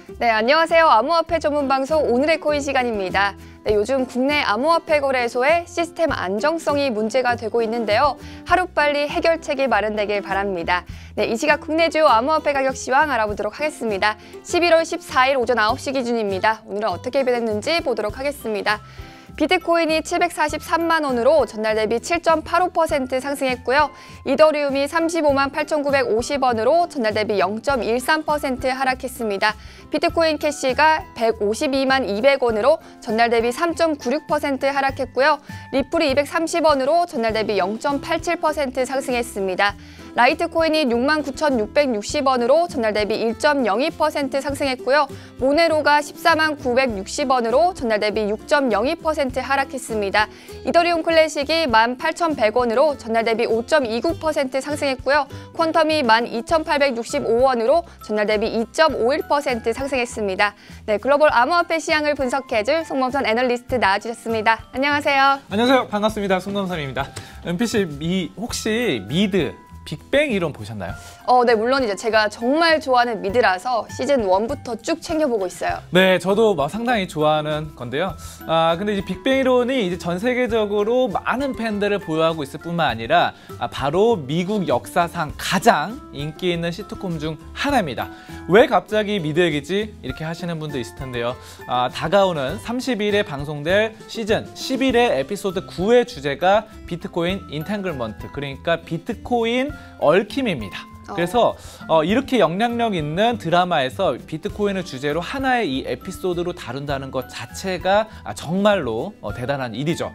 네, 안녕하세요. 암호화폐 전문 방송 오늘의 코인 시간입니다. 네, 요즘 국내 암호화폐 거래소의 시스템 안정성이 문제가 되고 있는데요. 하루빨리 해결책이 마련되길 바랍니다. 네, 이 시각 국내 주요 암호화폐 가격 시황 알아보도록 하겠습니다. 11월 14일 오전 9시 기준입니다. 오늘은 어떻게 변했는지 보도록 하겠습니다. 비트코인이 743만 원으로 전날 대비 7.85% 상승했고요. 이더리움이 35만 8,950원으로 전날 대비 0.13% 하락했습니다. 비트코인 캐시가 152만 200원으로 전날 대비 3.96% 하락했고요. 리플이 230원으로 전날 대비 0.87% 상승했습니다. 라이트코인이 69,660원으로 전날 대비 1.02% 상승했고요. 모네로가 14만 960원으로 전날 대비 6.02% 하락했습니다. 이더리움 클래식이 18,100원으로 전날 대비 5.29% 상승했고요. 퀀텀이 12,865원으로 전날 대비 2.51% 상승했습니다. 네, 글로벌 암호화폐 시장을 분석해줄 송범선 애널리스트 나와주셨습니다. 안녕하세요. 안녕하세요. 반갑습니다. 송범선입니다. 은피씨, 혹시 미드 빅뱅 이론 보셨나요? 네, 물론이죠. 제가 정말 좋아하는 미드라서 시즌 1부터 쭉 챙겨보고 있어요. 네, 저도 상당히 좋아하는 건데요. 근데 이제 빅뱅 이론이 이제 전 세계적으로 많은 팬들을 보유하고 있을 뿐만 아니라 바로 미국 역사상 가장 인기 있는 시트콤 중 하나입니다. 왜 갑자기 미드 얘기지? 이렇게 하시는 분도 있을 텐데요. 다가오는 30일에 방송될 시즌 11의 에피소드 9의 주제가 비트코인 인탱글먼트, 그러니까 비트코인 얽힘입니다. 그래서 이렇게 영향력 있는 드라마에서 비트코인을 주제로 하나의 이 에피소드로 다룬다는 것 자체가 정말로 대단한 일이죠.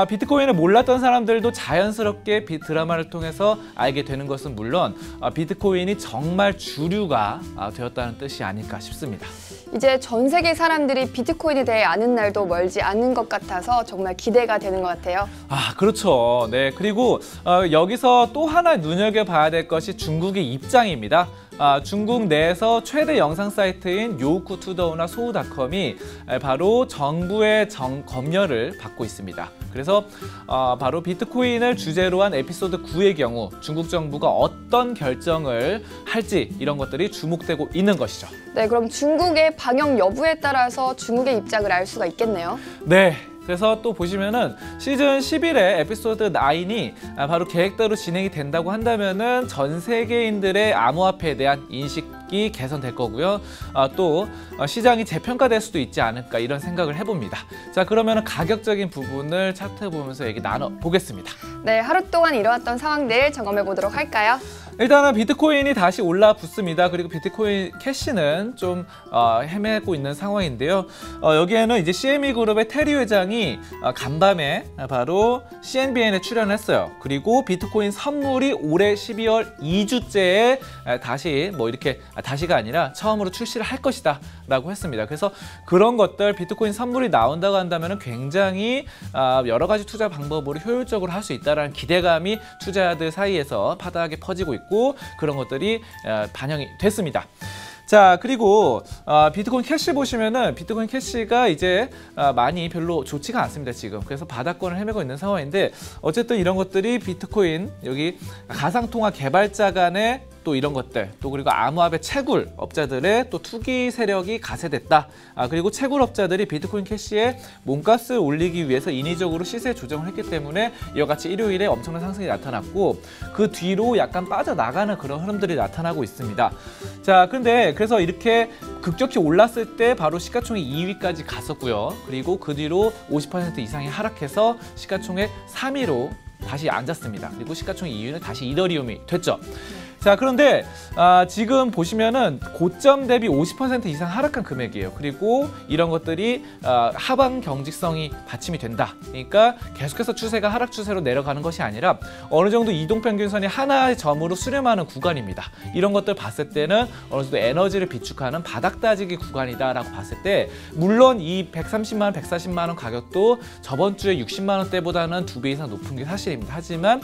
비트코인을 몰랐던 사람들도 자연스럽게 드라마를 통해서 알게 되는 것은 물론 비트코인이 정말 주류가 되었다는 뜻이 아닐까 싶습니다. 이제 전 세계 사람들이 비트코인에 대해 아는 날도 멀지 않은 것 같아서 정말 기대가 되는 것 같아요. 그렇죠. 네, 그리고 여기서 또 하나 눈여겨봐야 될 것이 중국의 입장입니다. 중국 내에서 최대 영상 사이트인 요우쿠투더우나 소우닷컴이 바로 정부의 검열을 받고 있습니다. 그래서 바로 비트코인을 주제로 한 에피소드 9의 경우 중국 정부가 어떤 결정을 할지 이런 것들이 주목되고 있는 것이죠. 네, 그럼 중국의 방역 여부에 따라서 중국의 입장을 알 수가 있겠네요. 네. 그래서 또 보시면은 시즌 11의 에피소드 9이 바로 계획대로 진행이 된다고 한다면은 전 세계인들의 암호화폐에 대한 인식이 개선될 거고요. 또 시장이 재평가될 수도 있지 않을까 이런 생각을 해봅니다. 자, 그러면은 가격적인 부분을 차트 보면서 얘기 나눠보겠습니다. 네, 하루 동안 일어났던 상황들 점검해 보도록 할까요? 일단은 비트코인이 다시 올라붙습니다. 그리고 비트코인 캐시는 좀 헤매고 있는 상황인데요. 여기에는 이제 CME 그룹의 테리 회장이 간밤에 바로 CNBN에 출연했어요. 그리고 비트코인 선물이 올해 12월 2주째에 다시 이렇게 다시가 아니라 처음으로 출시를 할 것이다 라고 했습니다. 그래서 그런 것들 비트코인 선물이 나온다고 한다면 굉장히 여러 가지 투자 방법으로 효율적으로 할 수 있다는 기대감이 투자자들 사이에서 파다하게 퍼지고 있고 그런 것들이 반영이 됐습니다. 자, 그리고 비트코인 캐시 보시면은 비트코인 캐시가 이제 많이 별로 좋지가 않습니다, 지금. 그래서 바닥권을 헤매고 있는 상황인데 어쨌든 이런 것들이 비트코인 여기 가상통화 개발자 간의 또 이런 것들, 또 그리고 암호화폐 채굴 업자들의 또 투기 세력이 가세됐다. 그리고 채굴 업자들이 비트코인 캐시에 몸값을 올리기 위해서 인위적으로 시세 조정을 했기 때문에 이와 같이 일요일에 엄청난 상승이 나타났고 그 뒤로 약간 빠져나가는 그런 흐름들이 나타나고 있습니다. 자, 근데 그래서 이렇게 급격히 올랐을 때 바로 시가총액 2위까지 갔었고요. 그리고 그 뒤로 50% 이상이 하락해서 시가총액 3위로 다시 앉았습니다. 그리고 시가총액 2위는 다시 이더리움이 됐죠. 자, 그런데 지금 보시면은 고점 대비 50% 이상 하락한 금액이에요. 그리고 이런 것들이 하방 경직성이 받침이 된다. 그러니까 계속해서 추세가 하락 추세로 내려가는 것이 아니라 어느 정도 이동평균선이 하나의 점으로 수렴하는 구간입니다. 이런 것들 봤을 때는 어느 정도 에너지를 비축하는 바닥 다지기 구간이다라고 봤을 때 물론 이 130만 원, 140만 원 가격도 저번 주에 60만 원대보다는 2배 이상 높은 게 사실입니다. 하지만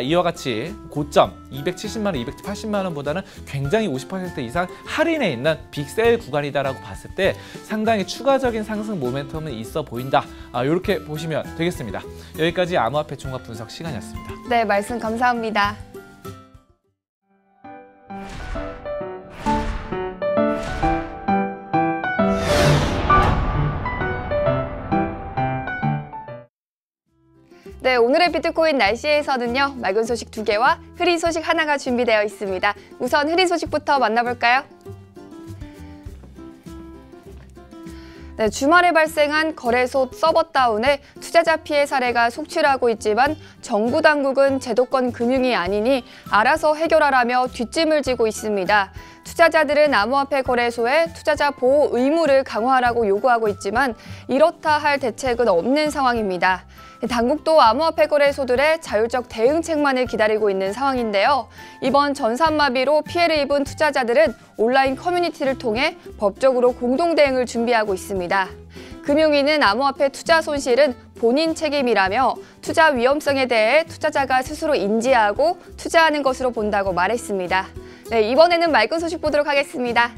이와 같이 고점 270만 원, 280만 원보다는 굉장히 50% 이상 할인해 있는 빅세일 구간이다라고 봤을 때 상당히 추가적인 상승 모멘텀은 있어 보인다. 이렇게 보시면 되겠습니다. 여기까지 암호화폐 종합 분석 시간이었습니다. 네, 말씀 감사합니다. 네, 오늘의 비트코인 날씨에서는요, 맑은 소식 2개와 흐린 소식 하나가 준비되어 있습니다. 우선 흐린 소식부터 만나볼까요? 네, 주말에 발생한 거래소 서버 다운에 투자자 피해 사례가 속출하고 있지만 정부 당국은 제도권 금융이 아니니 알아서 해결하라며 뒷짐을 지고 있습니다. 투자자들은 암호화폐 거래소에 투자자 보호 의무를 강화하라고 요구하고 있지만 이렇다 할 대책은 없는 상황입니다. 당국도 암호화폐 거래소들의 자율적 대응책만을 기다리고 있는 상황인데요. 이번 전산마비로 피해를 입은 투자자들은 온라인 커뮤니티를 통해 법적으로 공동 대응을 준비하고 있습니다. 금융위는 암호화폐 투자 손실은 본인 책임이라며 투자 위험성에 대해 투자자가 스스로 인지하고 투자하는 것으로 본다고 말했습니다. 네, 이번에는 맑은 소식 보도록 하겠습니다.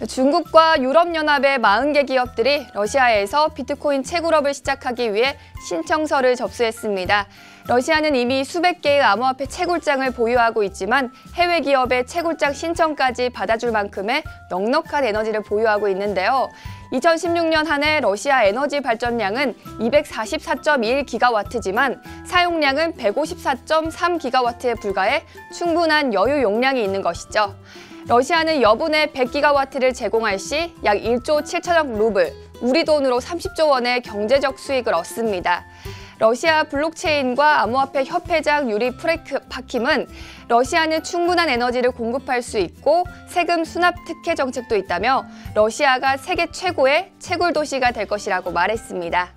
중국과 유럽연합의 40개 기업들이 러시아에서 비트코인 채굴업을 시작하기 위해 신청서를 접수했습니다. 러시아는 이미 수백 개의 암호화폐 채굴장을 보유하고 있지만 해외 기업의 채굴장 신청까지 받아줄 만큼의 넉넉한 에너지를 보유하고 있는데요. 2016년 한 해 러시아 에너지 발전량은 244.1기가와트지만 사용량은 154.3기가와트에 불과해 충분한 여유 용량이 있는 것이죠. 러시아는 여분의 100기가와트를 제공할 시 약 1조 7천억 루블, 우리 돈으로 30조 원의 경제적 수익을 얻습니다. 러시아 블록체인과 암호화폐 협회장 유리 프레파킴은 러시아는 충분한 에너지를 공급할 수 있고 세금 수납 특혜 정책도 있다며 러시아가 세계 최고의 채굴 도시가 될 것이라고 말했습니다.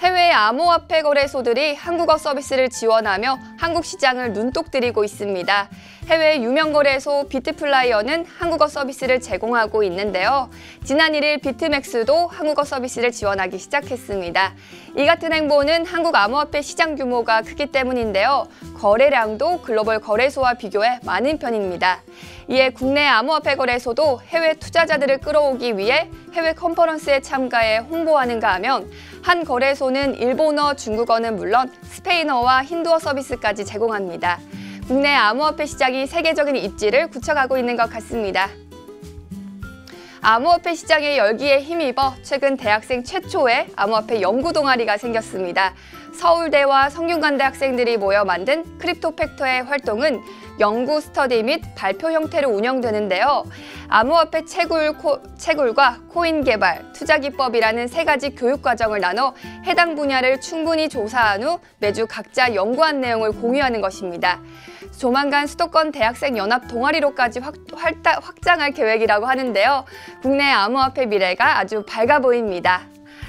해외 암호화폐 거래소들이 한국어 서비스를 지원하며 한국 시장을 눈독 들이고 있습니다. 해외 유명 거래소 비트플라이어는 한국어 서비스를 제공하고 있는데요. 지난 1일 비트맥스도 한국어 서비스를 지원하기 시작했습니다. 이 같은 행보는 한국 암호화폐 시장 규모가 크기 때문인데요. 거래량도 글로벌 거래소와 비교해 많은 편입니다. 이에 국내 암호화폐 거래소도 해외 투자자들을 끌어오기 위해 해외 컨퍼런스에 참가해 홍보하는가 하면 한 거래소는 일본어, 중국어는 물론 스페인어와 힌두어 서비스까지 제공합니다. 국내 암호화폐 시장이 세계적인 입지를 굳혀가고 있는 것 같습니다. 암호화폐 시장의 열기에 힘입어 최근 대학생 최초의 암호화폐 연구 동아리가 생겼습니다. 서울대와 성균관대 학생들이 모여 만든 크립토팩터의 활동은 연구 스터디 및 발표 형태로 운영되는데요. 암호화폐 채굴과 코인 개발, 투자 기법이라는 3가지 교육 과정을 나눠 해당 분야를 충분히 조사한 후 매주 각자 연구한 내용을 공유하는 것입니다. 조만간 수도권 대학생 연합 동아리로까지 확장할 계획이라고 하는데요. 국내 암호화폐 미래가 아주 밝아 보입니다.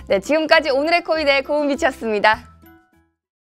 네, 지금까지 오늘의 코인의 고은비치였습니다.